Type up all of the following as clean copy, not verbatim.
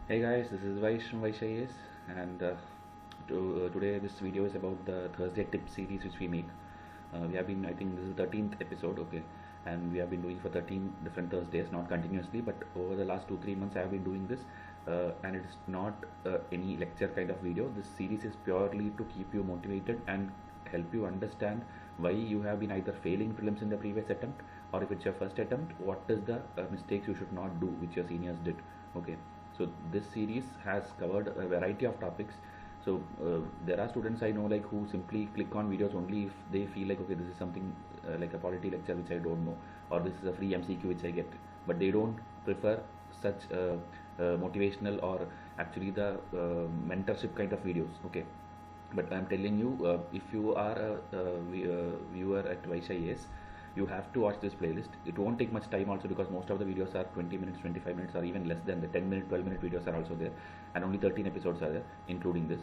Hey guys, this is Vaish from Vaish IAS, and today this video is about the Thursday tip series which we make. We have been, I think this is the 13th episode, okay, and we have been doing for 13 different Thursdays, not continuously, but over the last 2-3 months I have been doing this, and it's not any lecture kind of video. This series is purely to keep you motivated and help you understand why you have been either failing prelims in the previous attempt, or if it's your first attempt, what is the mistakes you should not do which your seniors did, okay. So this series has covered a variety of topics. So there are students I know like who simply click on videos only if they feel like, okay, this is something like a polity lecture which I don't know, or this is a free MCQ which I get, but they don't prefer such motivational or actually the mentorship kind of videos, okay. But I'm telling you, if you are a viewer at YCIS, you have to watch this playlist. It won't take much time also, because most of the videos are 20 minutes, 25 minutes, or even less than the 10-minute, 12-minute videos are also there, and only 13 episodes are there, including this.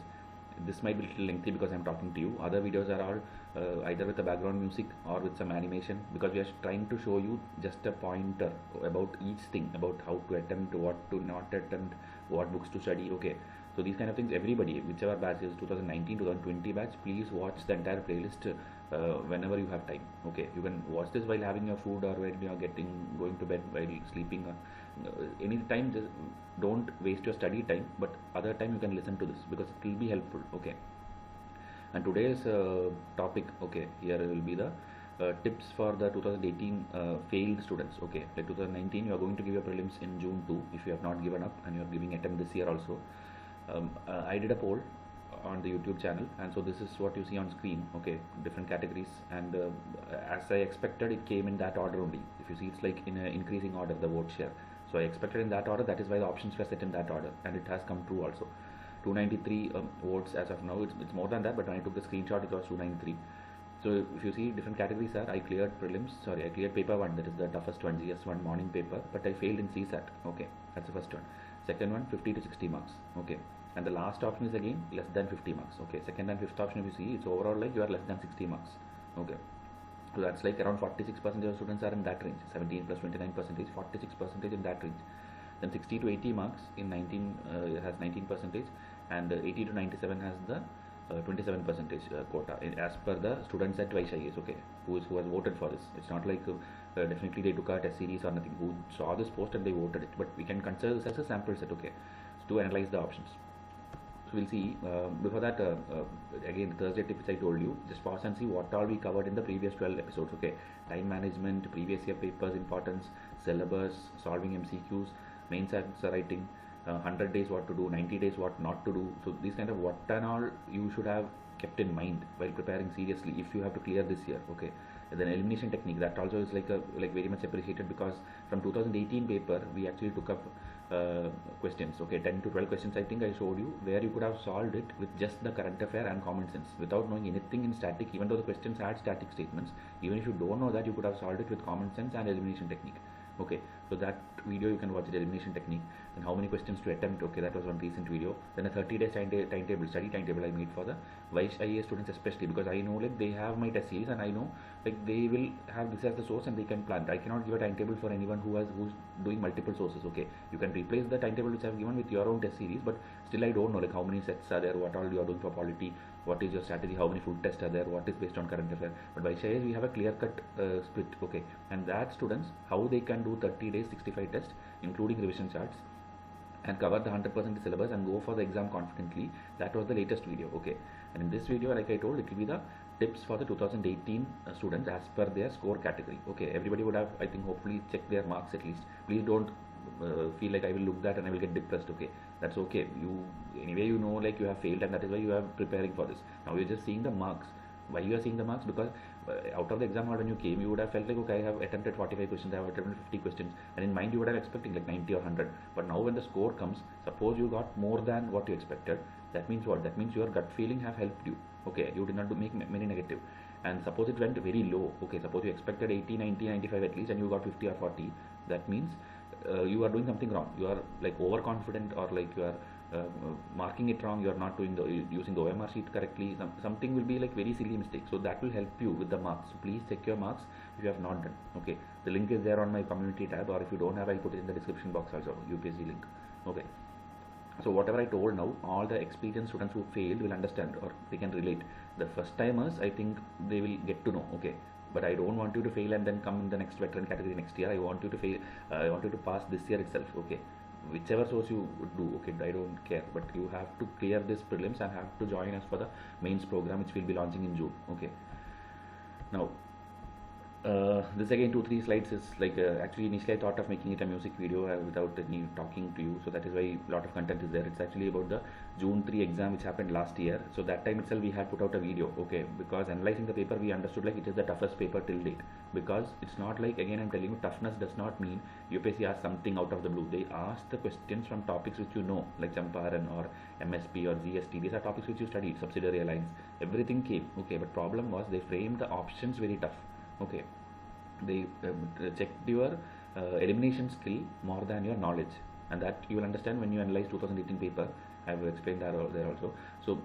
This might be a little lengthy because I'm talking to you. Other videos are all either with the background music or with some animation, because we are trying to show you just a pointer about each thing, about how to attempt, what to not attempt, what books to study, okay. So these kind of things, everybody, whichever batch is 2019, 2020 batch, please watch the entire playlist whenever you have time. Okay, you can watch this while having your food, or when you are going to bed, while sleeping, any time. Just don't waste your study time, but other time you can listen to this because it will be helpful. Okay, and today's topic, okay, here will be the tips for the 2018 failed students. Okay, like 2019 you are going to give your prelims in June 2 if you have not given up and you are giving attempt this year also. I did a poll on the YouTube channel, and so this is what you see on screen, okay, different categories, and as I expected, it came in that order only. If you see, it's like in an increasing order, the vote share. So I expected in that order, that is why the options were set in that order, and it has come true also. 293 votes as of now. It's more than that, but when I took the screenshot it was 293. So if you see, different categories are, I cleared paper 1, that is the toughest one, GS1 morning paper, but I failed in CSAT, okay, that's the first one. Second one, 50 to 60 marks, okay, and the last option is again less than 50 marks, okay. Second and fifth option, if you see, it's overall like you are less than 60 marks, okay. So that's like around 46% of students are in that range, 17 plus 29%, 46% in that range. Then 60 to 80 marks in 19 has 19%, and 80 to 97 has the 27% quota as per the students at YCIS, okay, who has voted for this. It's not like definitely they took a test series or nothing, who saw this post and they voted it, but we can consider this as a sample set, okay, to analyze the options. So we'll see. Before that, again, Thursday tip which I told you, just pause and see what all we covered in the previous 12 episodes, okay. Time management, previous year papers importance, syllabus, solving MCQs, mains answer writing, 100 days what to do, 90 days what not to do. So these kind of what and all you should have kept in mind while preparing seriously if you have to clear this year, okay. And then elimination technique, that also is like very much appreciated, because from 2018 paper we actually took up questions, okay, 10 to 12 questions I think I showed you, where you could have solved it with just the current affair and common sense without knowing anything in static. Even though the questions had static statements, even if you don't know that, you could have solved it with common sense and elimination technique, okay. So that video you can watch, the elimination technique, and how many questions to attempt, okay, that was one recent video. Then a 30 days timetable, study timetable I made for the Vice IAS students, especially because I know like they have my test series, and I know like they will have this as the source and they can plan. I cannot give a timetable for anyone who's doing multiple sources, okay. You can replace the timetable which I have given with your own test series, but still I don't know like how many sets are there, what all you are doing for polity, what is your strategy, how many full tests are there, what is based on current affair. But by Shayas we have a clear cut split, okay, and that students how they can do 30 days 65 tests including revision charts and cover the 100% syllabus and go for the exam confidently. That was the latest video, okay. And in this video, like I told, it will be the tips for the 2018 students as per their score category, okay. Everybody would have, I think, hopefully checked their marks at least. Please don't feel like I will look that and I will get depressed, okay. That's okay. You anyway, you know like you have failed, and that is why you are preparing for this. Now you're just seeing the marks. Why you are seeing the marks? Because out of the exam hall when you came, you would have felt like, okay, I have attempted 45 questions, I have attempted 50 questions, and in mind you would have expecting like 90 or 100. But now when the score comes, suppose you got more than what you expected, that means what? That means your gut feeling have helped you, okay. You did not make many negative. And suppose it went very low, okay, suppose you expected 80, 90, 95 at least, and you got 50 or 40, that means you are doing something wrong. You are like overconfident, or like you are marking it wrong, you are not doing the using the OMR sheet correctly. Something will be like very silly mistake, so that will help you with the marks. So please check your marks if you have not done, okay. The link is there on my community tab, or if you don't have, I'll put it in the description box also, UPSC link, okay. So whatever I told now, all the experienced students who failed will understand or they can relate. The first timers, I think they will get to know. Okay, but I don't want you to fail and then come in the next veteran category next year. I want you to fail. I want you to pass this year itself. Okay, whichever source you do. Okay, I don't care, but you have to clear this prelims and have to join us for the mains program, which will be launching in June. Okay, now this again 2-3 slides is like actually initially I thought of making it a music video without any talking to you, so that is why a lot of content is there. It's actually about the June 3 exam which happened last year. So that time itself we had put out a video, okay, because analyzing the paper we understood like it is the toughest paper till date, because it's not like, again I'm telling you, toughness does not mean UPSC asks something out of the blue. They ask the questions from topics which you know, like Champaran or MSP or GST. These are topics which you studied, subsidiary alliance, everything came, okay, but problem was they framed the options very tough. Okay, they checked your elimination skill more than your knowledge, and that you will understand when you analyze 2018 paper. I have explained that there also. So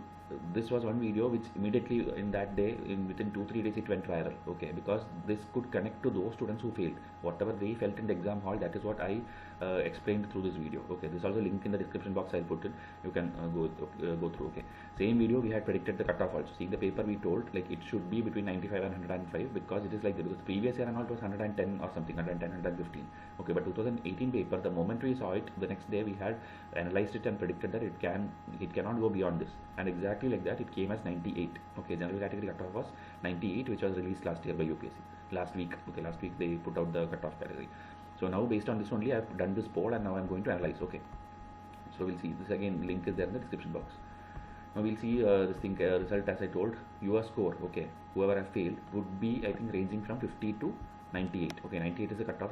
this was one video which immediately in that day, within 2-3 days it went viral. Okay, because this could connect to those students who failed. Whatever they felt in the exam hall, that is what I explained through this video. Okay, this is also link in the description box. I'll put it. You can go through. Okay, same video we had predicted the cutoff also. Seeing the paper, we told like it should be between 95 and 105, because it is like, because previous year and all it was 110 or something, 110, 115. Okay, but 2018 paper, the moment we saw it, the next day we had analyzed it and predicted that it cannot go beyond this, and exactly like that it came as 98. Okay, general category cutoff was 98, which was released last year by UPSC last week. Okay, last week they put out the cutoff category. So now based on this only I've done this poll, and now I'm going to analyze. Okay, so we'll see this again, link is there in the description box. Now we'll see this thing result. As I told, your score, okay, whoever have failed would be, I think, ranging from 50 to 98. Okay, 98 is a cutoff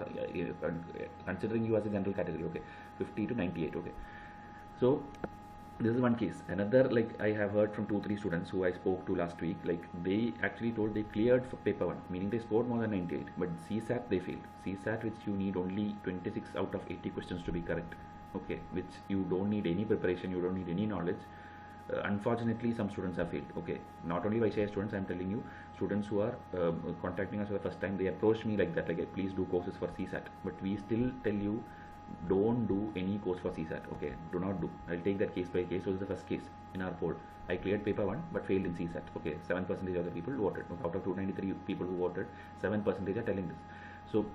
considering you as a general category. Okay, 50 to 98. Okay, so this is one case. Another, like I have heard from 2-3 students who I spoke to last week, like they actually told they cleared for paper 1, meaning they scored more than 98, but CSAT they failed. CSAT, which you need only 26 out of 80 questions to be correct. Okay, which you don't need any preparation, you don't need any knowledge. Unfortunately, some students have failed. Okay, not only YCI students, I'm telling you, students who are contacting us for the first time, they approach me like that, like, please do courses for CSAT, but we still tell you, don't do any course for CSAT. Okay, do not do. I'll take that case by case. So this is the first case in our poll. I cleared paper 1 but failed in CSAT. Okay, 7% of the people voted. Okay, out of 293 people who voted, 7% are telling this. So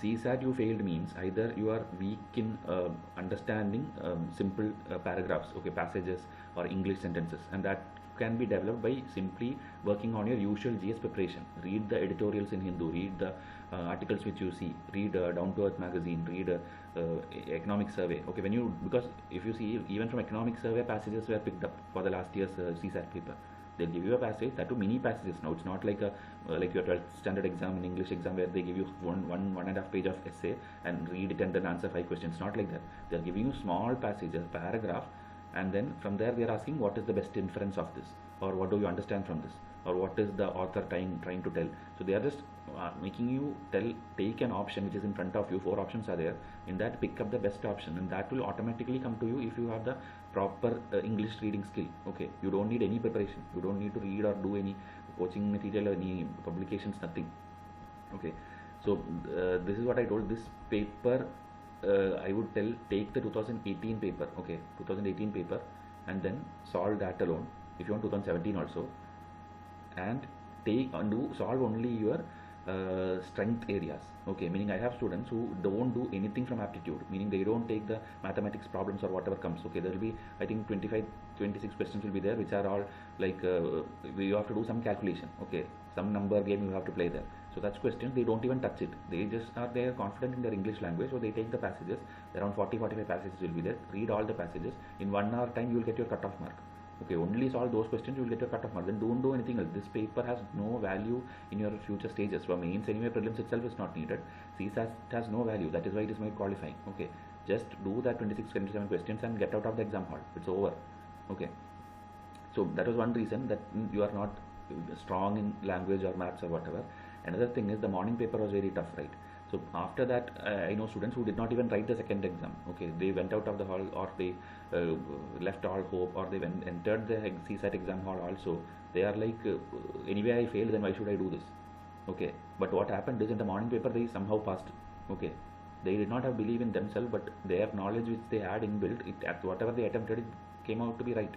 CSAT you failed means either you are weak in understanding simple paragraphs, okay, passages or English sentences, and that can be developed by simply working on your usual GS preparation. Read the editorials in Hindu, read the articles which you see, read Down to Earth magazine, read economic survey. Okay, when you, because if you see, even from economic survey, passages were picked up for the last year's CSAT paper. They'll give you a passage, that too mini passages. Now it's not like a like your 12th standard exam in English exam where they give you one and a half page of essay and read it and then answer 5 questions. Not like that. They're giving you small passages, paragraph, and then from there they're asking what is the best inference of this, or what do you understand from this, or what is the author trying to tell. So they are just making you take an option which is in front of you. 4 options are there. In that, pick up the best option, and that will automatically come to you if you have the proper English reading skill. Okay, you don't need any preparation. You don't need to read or do any coaching material or any publications, nothing. Okay, so this is what I told. This paper, I would tell, take the 2018 paper. Okay, 2018 paper, and then solve that alone. If you want 2017 also, and solve only your strength areas. Okay, meaning I have students who don't do anything from aptitude, meaning they don't take the mathematics problems or whatever comes. Okay, there will be, I think, 26 questions will be there, which are all like you have to do some calculation. Okay, some number game you have to play there. So that's questions, they don't even touch it. They just are there confident in their English language, so they take the passages. Around 40-45 passages will be there. Read all the passages. In 1 hour time, you will get your cutoff mark. Okay, only solve those questions, you will get your cutoff mark. Then don't do anything else. This paper has no value in your future stages. For mains anyway, prelims itself is not needed. CSAT has no value. That is why it is made qualifying. Okay, just do that 26-27 questions and get out of the exam hall. It's over. Okay, so that was one reason that you are not strong in language or maths or whatever. Another thing is the morning paper was very tough, right? So after that, I know students who did not even write the second exam. Okay, they went out of the hall, or they left all hope, or they entered the CSAT exam hall also. They are like, anyway I failed, then why should I do this? Okay, but what happened is in the morning paper they somehow passed. Okay, They did not have belief in themselves, but their knowledge which they had inbuilt, at whatever they attempted, it came out to be right.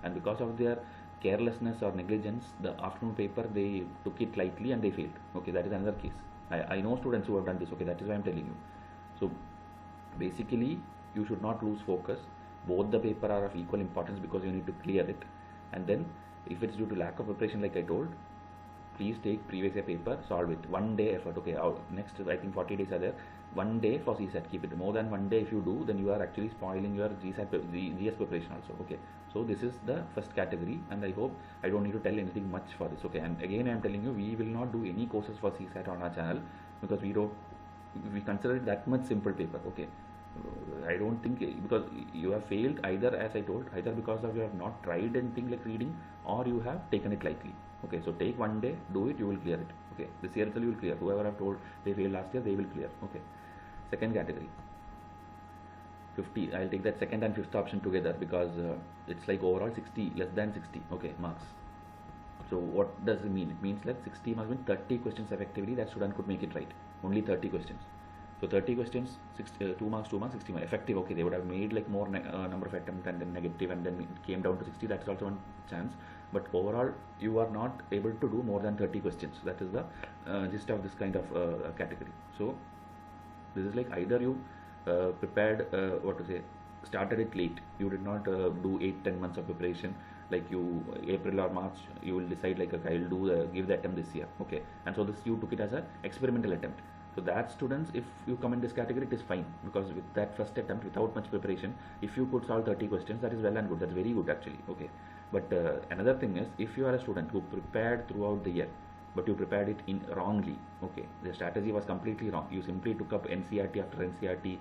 And because of their carelessness or negligence, the afternoon paper they took it lightly and they failed. Okay, that is another case. I know students who have done this. Okay, that is why I'm telling you. So basically, you should not lose focus. Both the paper are of equal importance because you need to clear it. And then, if it's due to lack of preparation, like I told, please take previous year paper, solve it. 1 day effort. Okay, next I think 40 days are there. 1 day for CSAT, keep it. More than 1 day if you do, then you are actually spoiling your GS preparation also. Okay, so this is the first category, and I hope I don't need to tell anything much for this. Okay, and again I am telling you, we will not do any courses for CSAT on our channel because we consider it that much simple paper. Okay, I don't think, because you have failed either, as I told, either because of you have not tried anything like reading, or you have taken it lightly. Okay, so take 1 day, do it, you will clear it. Okay, this year you will clear. Whoever I've told they failed last year, they will clear. Okay, second category, 50. I'll take that second and fifth option together because it's like overall 60, less than 60. Okay, marks. So what does it mean? It means like 60 marks means 30 questions effectively that student could make it right. Only 30 questions. So 30 questions, 2 marks, 2 marks, 60 marks. Effective, okay, they would have made like more number of attempts and then negative, and then it came down to 60. That's also one chance. But overall, you are not able to do more than 30 questions. That is the gist of this kind of category. So this is like either you prepared, started it late. You did not do 8-10 months of preparation. Like you, April or March, you will decide like, okay, I will give the attempt this year. Okay, and so this you took it as an experimental attempt. So that students, if you come in this category, it is fine, because with that first attempt, without much preparation, if you could solve 30 questions, that is well and good. That's very good actually. Okay, but another thing is, if you are a student who prepared throughout the year, but you prepared it wrongly. Okay, the strategy was completely wrong. You simply took up NCRT after NCRT,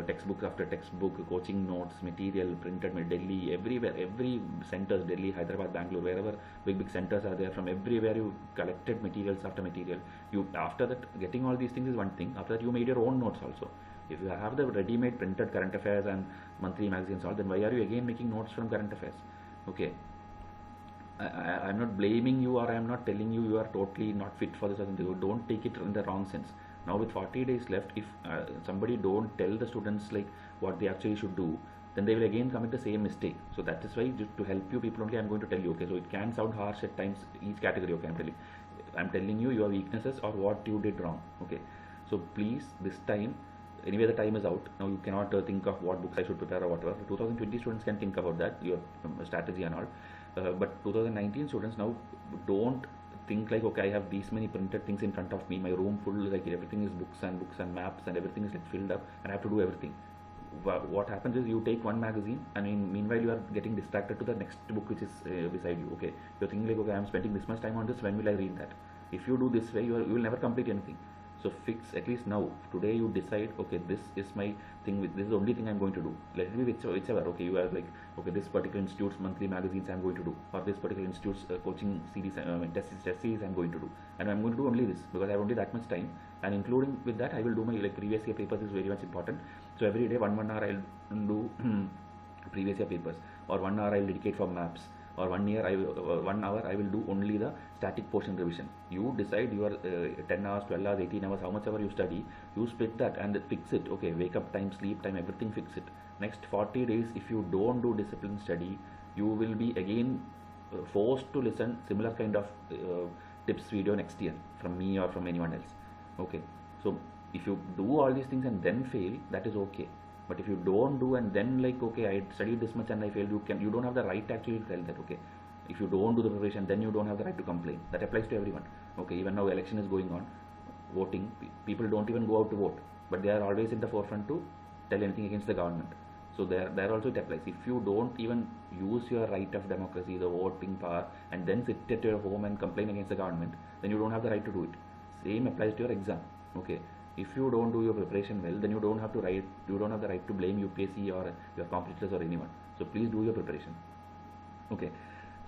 textbook after textbook, coaching notes, material printed Delhi, everywhere, every centers, Delhi, Hyderabad, Bangalore, wherever big centers are there, from everywhere you collected materials after material. You, after that, getting all these things is one thing. After that, you made your own notes also. If you have the ready-made printed current affairs and monthly magazines all, then why are you again making notes from current affairs? Okay, I'm not blaming you, or I'm not telling you you are totally not fit for this or something. Don't take it in the wrong sense. Now with 40 days left, if somebody don't tell the students like what they actually should do, then they will again commit the same mistake. So that is why, just to help you people only, I'm going to tell you. Okay, so it can sound harsh at times, each category. Okay, I'm telling you your weaknesses or what you did wrong. Okay, so please, this time, anyway the time is out. Now you cannot think of what books I should prepare or whatever. 2020 students can think about that, your strategy and all. But 2019 students, now don't think like, okay, I have these many printed things in front of me, my room full, like everything is books and maps and everything is like filled up, and I have to do everything. What happens is, you take one magazine, and meanwhile you are getting distracted to the next book which is beside you. Okay, you're thinking like, okay, I'm spending this much time on this, when will I read that? If you do this way, you will never complete anything. So fix, at least now, today you decide, okay, this is my thing, this is the only thing I'm going to do. Let it be whichever. Okay, you are like, okay, this particular institute's monthly magazines I'm going to do, or this particular institute's coaching series, test series I'm going to do, and I'm going to do only this because I have only that much time, and including with that I will do my like previous year papers is very much important. So every day 1 hour I'll do previous year papers, or 1 hour I'll dedicate for maps, or 1 year 1 hour I will do only the static portion revision. You decide your 10 hours, 12 hours, 18 hours, how much ever you study, you split that and fix it. Okay, wake up time, sleep time, everything, fix it. Next 40 days, if you don't do discipline study, you will be again forced to listen similar kind of tips video next year from me or from anyone else. Okay, so if you do all these things and then fail, that is okay. But if you don't do and then like, okay, I studied this much and I failed, you don't have the right to actually tell that. Okay, if you don't do the preparation, then you don't have the right to complain. That applies to everyone. Okay, even now election is going on, voting, people don't even go out to vote, but they are always in the forefront to tell anything against the government. So there also it applies. If you don't even use your right of democracy, the voting power, and then sit at your home and complain against the government, then you don't have the right to do it. Same applies to your exam. Okay, if you don't do your preparation well, then you don't have the right to blame UPSC or your competitors or anyone. So please do your preparation. Okay,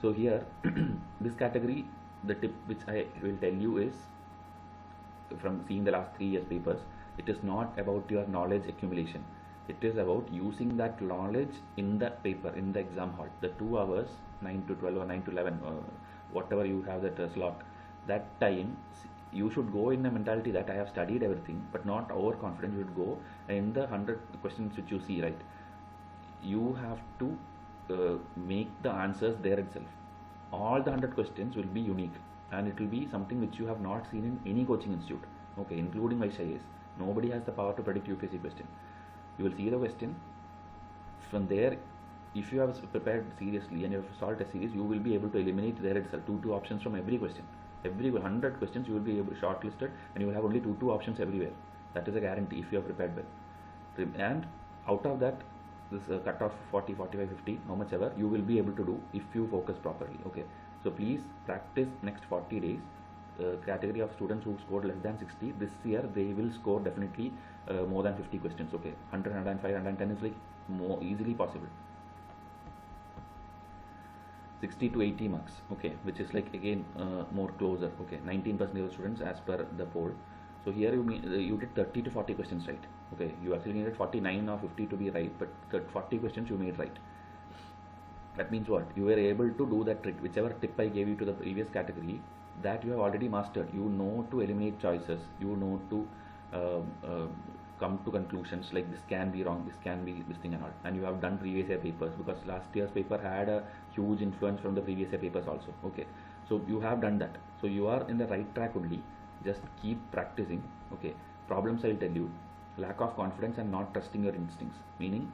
so here this category, the tip which I will tell you is, from seeing the last 3 years papers, it is not about your knowledge accumulation. It is about using that knowledge in the paper, in the exam hall. The 2 hours, 9 to 12 or 9 to 11, whatever you have that slot, that time, you should go in a mentality that I have studied everything, but not overconfident. You should go in the 100 questions which you see, right? You have to make the answers there itself. All the 100 questions will be unique, and it will be something which you have not seen in any coaching institute, okay, including ICAS. Nobody has the power to predict UPSC question. You will see the question from there. If you have prepared seriously and you have solved a series, you will be able to eliminate there itself two options from every question. Every 100 questions you will be able shortlisted, and you will have only two options everywhere. That is a guarantee if you have prepared well. And out of that, this cutoff 40, 45, 50, how much ever you will be able to do if you focus properly. Okay, so please practice next 40 days. Category of students who scored less than 60 this year, they will score definitely more than 50 questions. Okay, 100, 105, 110 is like more easily possible. 60 to 80 marks, okay, which is like again more closer. Okay, 19% of the students as per the poll. So here you did 30 to 40 questions right. Okay, you actually needed 49 or 50 to be right, but 40 questions you made right. That means what? You were able to do that trick. Whichever tip I gave you to the previous category, that you have already mastered. You know to eliminate choices. You know to come to conclusions like this can be wrong, this can be this thing and all. And you have done previous year papers, because last year's paper had a huge influence from the previous year papers also. Okay, so you have done that. So you are in the right track only. Just keep practicing. Okay, problems I'll tell you. Lack of confidence and not trusting your instincts. Meaning,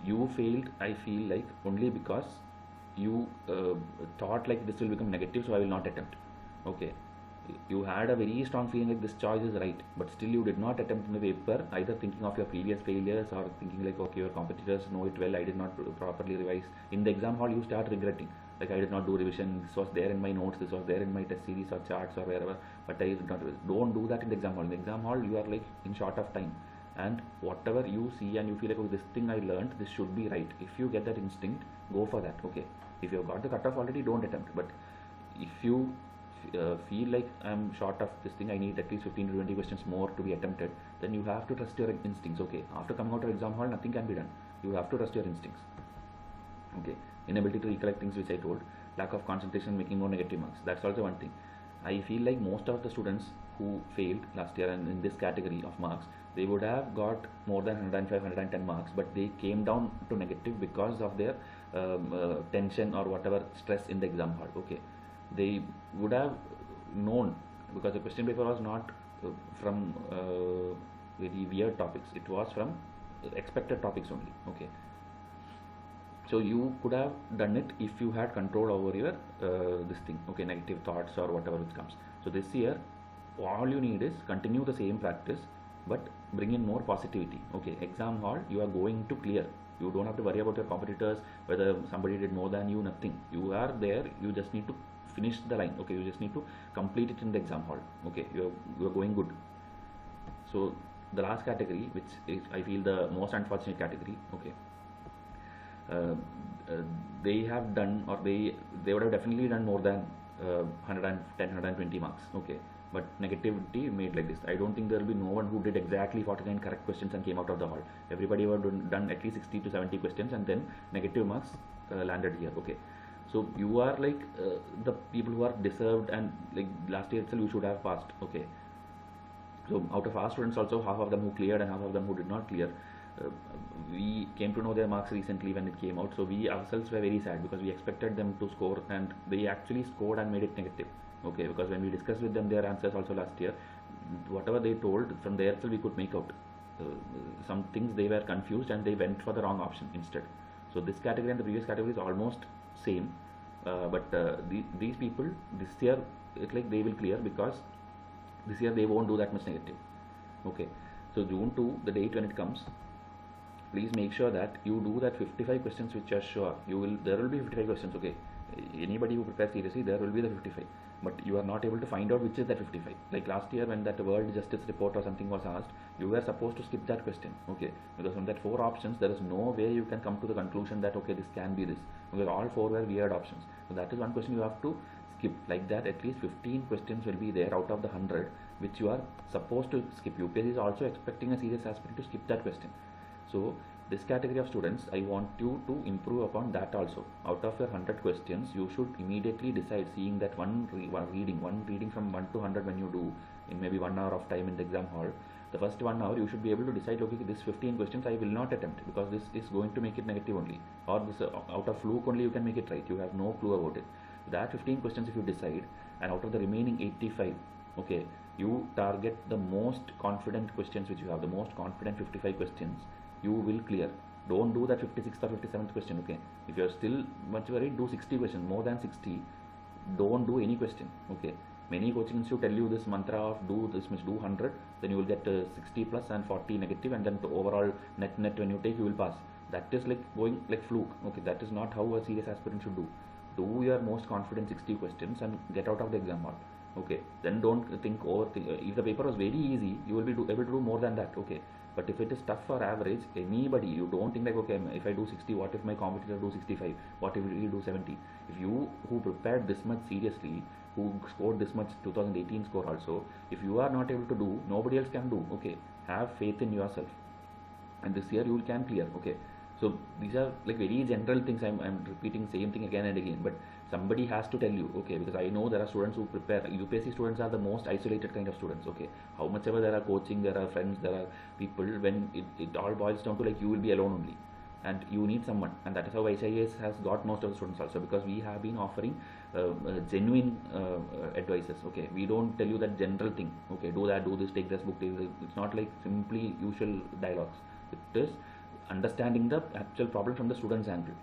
you failed, I feel like, only because you thought like this will become negative, so I will not attempt. Okay, you had a very strong feeling like this choice is right, but still you did not attempt in the paper, either thinking of your previous failures or thinking like, okay, your competitors know it well, I did not properly revise. In the exam hall, you start regretting, like I did not do revision, this was there in my notes, this was there in my test series or charts or wherever, but I did not. Don't do that in the exam hall. In the exam hall, you are like in short of time, and whatever you see and you feel like, oh, this thing I learned, this should be right. If you get that instinct, go for that. Okay, if you have got the cutoff already, don't attempt. But if you feel like I'm short of this thing, I need at least 15 to 20 questions more to be attempted, then you have to trust your instincts. Okay, after coming out of exam hall, nothing can be done. You have to trust your instincts. Okay, inability to recollect things which I told, lack of concentration, making more negative marks. That's also one thing. I feel like most of the students who failed last year and in this category of marks, they would have got more than 105, 110 marks, but they came down to negative because of their tension or whatever stress in the exam hall. Okay, they would have known, because the question paper was not from very weird topics, it was from expected topics only. Okay, so you could have done it if you had control over your this thing. Okay, negative thoughts or whatever which comes. So this year, all you need is continue the same practice, but bring in more positivity. Okay, exam hall, you are going to clear. You don't have to worry about your competitors, whether somebody did more than you, nothing. You are there, you just need to finish the line. Okay, you just need to complete it in the exam hall. Okay, you are going good. So the last category, which is I feel the most unfortunate category. Okay, they have done, or they would have definitely done more than 110, 120 marks. Okay, but negativity made like this. I don't think there will be no one who did exactly 49 correct questions and came out of the hall. Everybody would have done at least 60 to 70 questions, and then negative marks landed here. Okay, so you are like the people who are deserved, and like last year itself you should have passed. Okay, so out of our students also, half of them who cleared and half of them who did not clear. We came to know their marks recently when it came out, so we ourselves were very sad because we expected them to score, and they actually scored and made it negative. Okay, because when we discussed with them their answers also last year, whatever they told, from there itself we could make out some things. They were confused and they went for the wrong option instead. So this category and the previous category is almost same, but these people this year, it's like they will clear, because this year they won't do that much negative. Okay, so June 2, the date when it comes, please make sure that you do that 55 questions which are sure. There will be 55 questions. Okay, anybody who prepares seriously, there will be the 55, but you are not able to find out which is that 55. Like last year when that world justice report or something was asked, you were supposed to skip that question. Okay, because from that 4 options, there is no way you can come to the conclusion that okay, this can be this, because all 4 were weird options. So that is one question you have to skip. Like that, at least 15 questions will be there out of the 100 which you are supposed to skip. UPSC is also expecting a serious aspirant to skip that question. So this category of students, I want you to improve upon that also. Out of your 100 questions, you should immediately decide, seeing that one reading from 1 to 100 when you do in maybe 1 hour of time in the exam hall. The first 1 hour you should be able to decide, okay, this 15 questions I will not attempt because this is going to make it negative only, or this out of fluke only you can make it right. You have no clue about it. That 15 questions if you decide, and out of the remaining 85, okay, you target the most confident questions which you have, the most confident 55 questions you will clear. Don't do that 56th or 57th question, okay. If you are still much worried, do 60 questions, more than 60. Don't do any question, okay. Many coaching institutes tell you this mantra of do this much, do 100, then you will get 60 plus and 40 negative, and then the overall net when you take, you will pass. That is like going like fluke, okay. That is not how a serious aspirant should do. Do your most confident 60 questions and get out of the exam hall, okay. Then don't think if the paper was very easy, you will be able to do more than that, okay. But if it is tough or average, anybody, you don't think like, okay, if I do 60, what if my competitor do 65, what if he do 70? If you who prepared this much seriously, who scored this much 2018 score also, if you are not able to do, nobody else can do, okay. Have faith in yourself, and this year you can clear, okay. So these are like very general things. I'm repeating same thing again and again, but somebody has to tell you, okay, because I know there are students who prepare. UPSC students are the most isolated kind of students, okay. How much ever there are coaching, there are friends, there are people, when it all boils down to like you will be alone only, and you need someone, and that is how HIS has got most of the students also, because we have been offering genuine advices, okay. We don't tell you that general thing, okay, do that, do this, take this book, take this. It's not like simply usual dialogues. It is understanding the actual problem from the student's angle.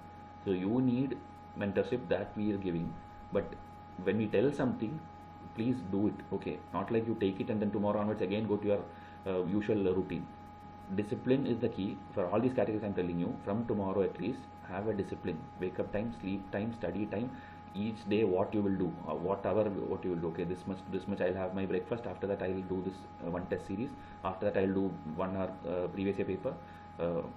So you need mentorship, that we are giving, but when we tell something, please do it, okay. Not like you take it and then tomorrow onwards again go to your usual routine. Discipline is the key for all these categories. I'm telling you, from tomorrow at least have a discipline. Wake up time, sleep time, study time. Each day what you will do, what hour what you will do, okay, this much I'll have my breakfast, after that I will do this one test series, after that I'll do 1 hour previous year paper,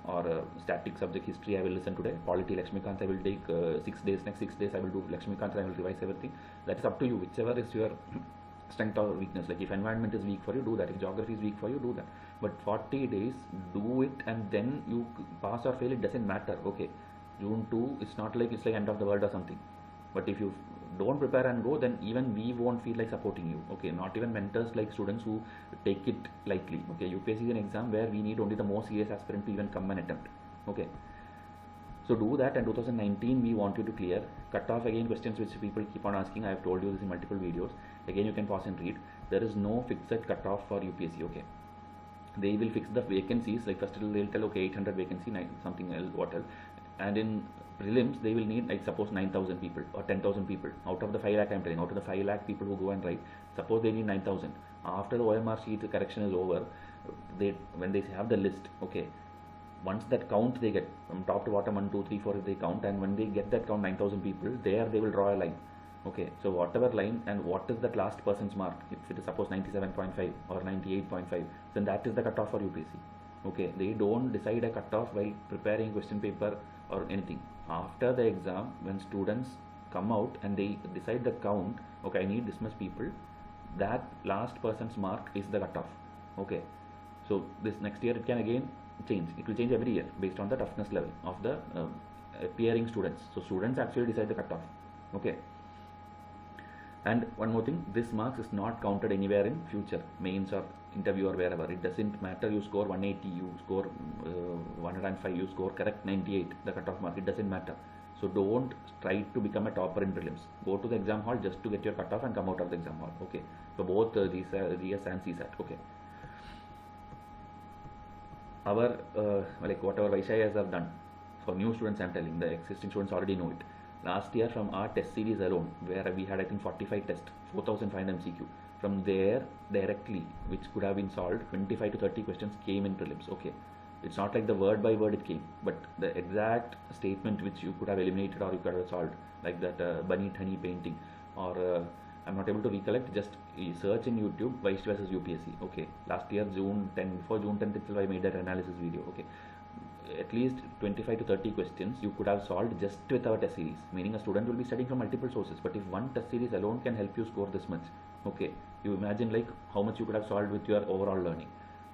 or static subject history I will listen today, polity Lakshmikant I will take 6 days, next 6 days I will do Lakshmikant and I will revise everything. That is up to you, whichever is your strength or weakness. Like if environment is weak for you, do that. If geography is weak for you, do that. But 40 days, do it, and then you pass or fail, it doesn't matter, okay. June 2, it's not like it's like end of the world or something. But if you don't prepare and go, then even we won't feel like supporting you, okay. Not even mentors, like students who take it lightly, okay. UPSC is an exam where we need only the most serious aspirant to even come and attempt, okay. So do that, and 2019 we want you to clear. Cut off again questions which people keep on asking. I have told you this in multiple videos. Again you can pause and read. There is no fixed cut off for UPSC, okay. They will fix the vacancies, like first they'll tell, okay, 800 vacancy, something else, what else. And in prelims they will need, like suppose 9,000 people or 10,000 people. Out of the 5 lakh I'm telling, out of the 5 lakh people who go and write, suppose they need 9,000. After the OMR sheet correction is over, when they have the list, okay, once that count they get from top to bottom, 1 2 3 4 if they count, and when they get that count 9,000 people, there they will draw a line, okay. So whatever line, and what is that last person's mark, if it is suppose 97.5 or 98.5, then that is the cutoff for UPSC, okay. They don't decide a cutoff while preparing question paper or anything. After the exam, when students come out and they decide the count, okay, I need this much people, that last person's mark is the cutoff, okay. So this next year it can again change. It will change every year based on the toughness level of the appearing students. So students actually decide the cutoff, okay. And one more thing, this marks is not counted anywhere in future mains or interview or wherever. It doesn't matter, you score 180, you score 105, you score correct 98, the cutoff mark, it doesn't matter. So don't try to become a topper in prelims. Go to the exam hall just to get your cutoff and come out of the exam hall, okay. So both these GS and CSAT, okay. Our like whatever Vaishayas have done for new students, I'm telling, the existing students already know it. Last year from our test series alone, where we had I think 45 tests, 4,500 MCQ, from there directly, which could have been solved, 25 to 30 questions came in prelims, okay. It's not like the word by word it came, but the exact statement which you could have eliminated or you could have solved, like that bunny honey painting, or I'm not able to recollect, just search in YouTube Vice versus UPSC, okay. Last year June 10, before June 10th itself I made that analysis video, okay. At least 25 to 30 questions you could have solved just with our test series, meaning a student will be studying from multiple sources, but if one test series alone can help you score this much, okay, you imagine like how much you could have solved with your overall learning.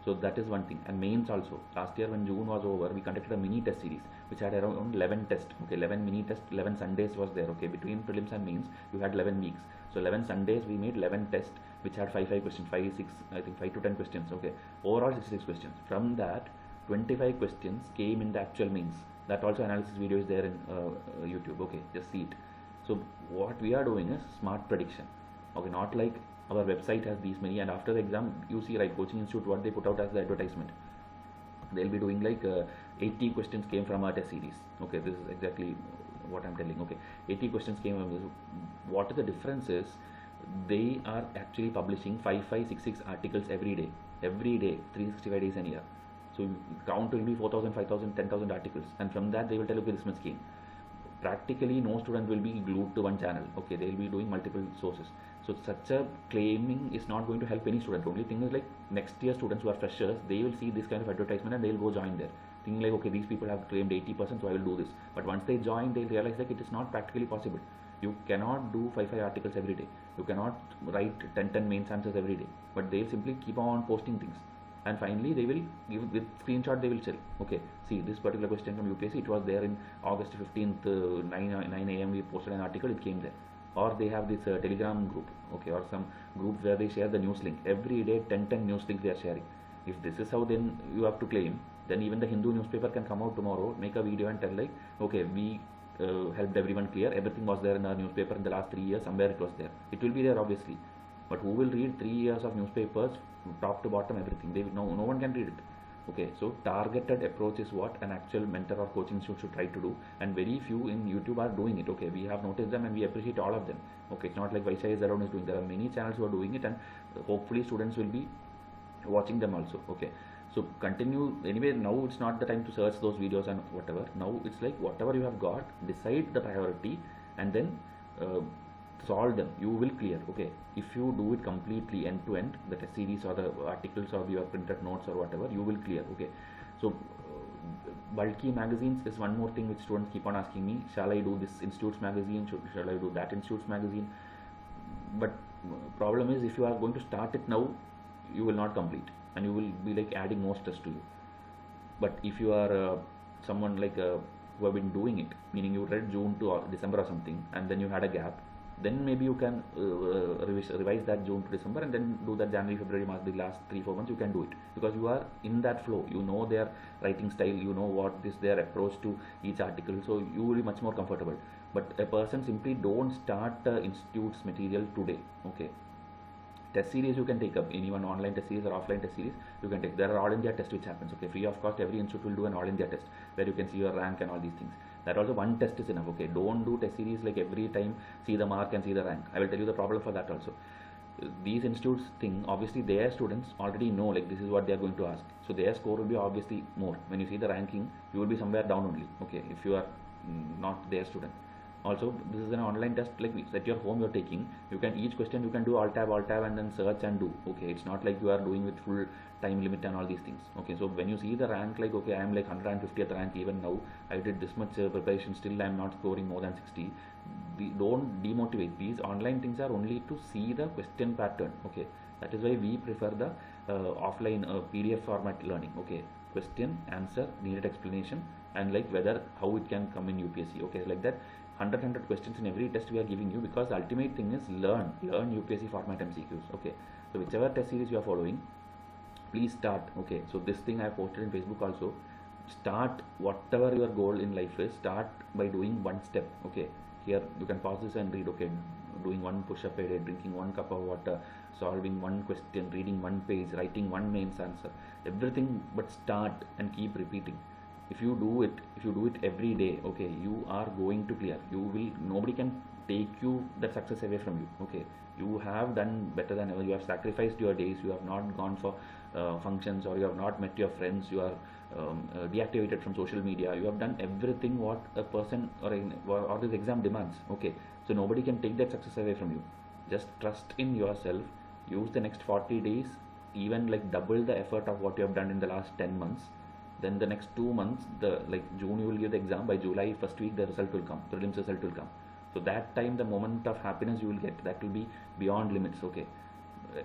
So that is one thing. And mains also, last year when June was over, we conducted a mini test series which had around 11 tests. Okay, 11 mini tests, 11 Sundays was there. Okay, between prelims and mains you had 11 weeks, so 11 Sundays we made 11 tests which had 5 questions, 5 6, I think 5 to 10 questions. Okay, overall 66 questions. From that, 25 questions came in the actual mains. That also analysis video is there in YouTube. Okay, just see it. So what we are doing is smart prediction. Okay, not like our website has these many, and after the exam you see, right, coaching institute, what they put out as the advertisement, they'll be doing like 80 questions came from our test series. Okay, this is exactly what I'm telling. Okay, 80 questions came from this. What the difference is, they are actually publishing 5566 articles every day, 365 days a year. So count will be 4,000, 5,000, 10,000 articles, and from that they will tell you, okay, this much came. Practically no student will be glued to one channel. Okay, they will be doing multiple sources. So such a claiming is not going to help any student. Only thing is, like, next year students who are freshers, they will see this kind of advertisement and they will go join there, thinking like, okay, these people have claimed 80%, so I will do this. But once they join, they realize like it is not practically possible. You cannot do 5 articles every day. You cannot write 10 mains answers every day. But they simply keep on posting things, and finally they will give with screenshot, they will tell, okay, see this particular question from UPSC, it was there in August 15th, 9 a.m. we posted an article, it came there. Or they have this telegram group, okay, or some group where they share the news link every day. 10 news links they are sharing. If this is how then you have to claim, then even the Hindu newspaper can come out tomorrow, make a video and tell like, okay, we helped everyone clear, everything was there in our newspaper in the last 3 years, somewhere it was there. It will be there obviously, but who will read 3 years of newspapers top to bottom, everything? No one can read it. Okay, so targeted approach is what an actual mentor or coaching institute should try to do, and very few in YouTube are doing it. Okay, we have noticed them and we appreciate all of them. Okay, it's not like Vaishya alone is doing. There are many channels who are doing it, and hopefully students will be watching them also. Okay, so continue. Anyway, now it's not the time to search those videos and whatever. Now it's like whatever you have got, decide the priority and then solve them. You will clear. Okay, if you do it completely end to end, the test series or the articles or your printed notes or whatever, you will clear. Okay, so bulky magazines is one more thing which students keep on asking me, shall I do this institute's magazine, shall I do that institute's magazine? But problem is, if you are going to start it now, you will not complete and you will be like adding more stress to you. But if you are someone like who have been doing it, meaning you read June to December or something and then you had a gap, then maybe you can revise that June to December and then do that January, February, March, the last 3-4 months you can do it, because you are in that flow. You know their writing style, you know what is their approach to each article, so you will be much more comfortable. But a person simply don't start institute's material today. Okay, test series you can take up, anyone online test series or offline test series you can take. There are all India test which happens. Okay, free of cost, every institute will do an all India test where you can see your rank and all these things. That also one test is enough. Okay, don't do test series like every time see the mark and see the rank. I will tell you the problem for that also. These institutes thing, obviously their students already know like this is what they are going to ask, so their score will be obviously more. When you see the ranking, you will be somewhere down only. Okay, if you are not their student. Also, this is an online test, like at your home you're taking, you can each question you can do alt tab and then search and do. Okay, it's not like you are doing with full time limit and all these things. Okay, so when you see the rank, like okay, I am like 150th rank, even now I did this much preparation, still I am not scoring more than 60. Don't demotivate. These online things are only to see the question pattern. Okay, that is why we prefer the offline PDF format learning. Okay, question, answer, needed explanation, and like whether how it can come in UPSC. Okay, like that 100 questions in every test we are giving you, because the ultimate thing is learn UPSC format MCQs. Okay, so whichever test series you are following, please start. Okay, so this thing I have posted in Facebook also. Start whatever your goal in life is, start by doing one step. Okay, here you can pause this and read. Okay, doing one push-up a day, drinking 1 cup of water, solving one question, reading one page, writing one mains answer, everything. But start and keep repeating. If you do it every day, okay, you are going to clear. Nobody can take you that success away from you. Okay, you have done better than ever. You have sacrificed your days. You have not gone for functions, or you have not met your friends. You are deactivated from social media. You have done everything what a person or this exam demands. Okay, so nobody can take that success away from you. Just trust in yourself. Use the next 40 days, even like double the effort of what you have done in the last 10 months. Then the next 2 months, like June you will give the exam, by July first week the result will come, prelims result will come. So that time the moment of happiness you will get, that will be beyond limits. Okay,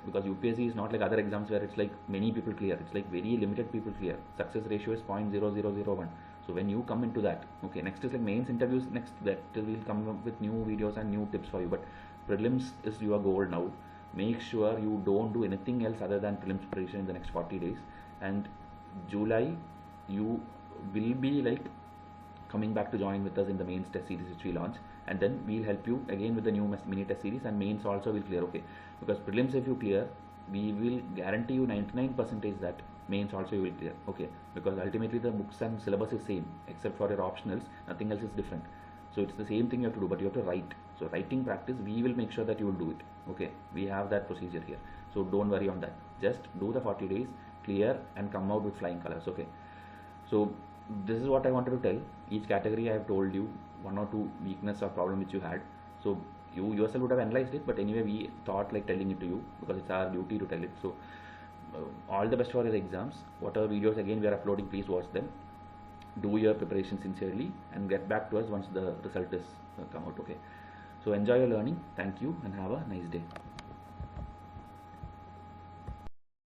because UPSC is not like other exams where it's like many people clear. It's like very limited people clear. Success ratio is 0.0001. So when you come into that, okay, next is like mains interviews. Next that we'll come up with new videos and new tips for you. But prelims is your goal now. Make sure you don't do anything else other than prelims preparation in the next 40 days. And July, you will be like coming back to join with us in the mains test series which we launch, and then we'll help you again with the new mini test series, and mains also will clear. Okay, because prelims if you clear, we will guarantee you 99% that mains also you will clear. Okay, because ultimately the books and syllabus is same except for your optionals, nothing else is different. So it's the same thing you have to do, but you have to write. So writing practice, we will make sure that you will do it. Okay, we have that procedure here, so don't worry on that. Just do the 40 days, clear, and come out with flying colors. Okay, so this is what I wanted to tell. Each category I have told you one or two weakness or problem which you had. So you yourself would have analyzed it, but anyway we thought like telling it to you because it's our duty to tell it. So all the best for your exams. Whatever videos again we are uploading, please watch them. Do your preparation sincerely and get back to us once the result is come out. Okay, so enjoy your learning. Thank you and have a nice day.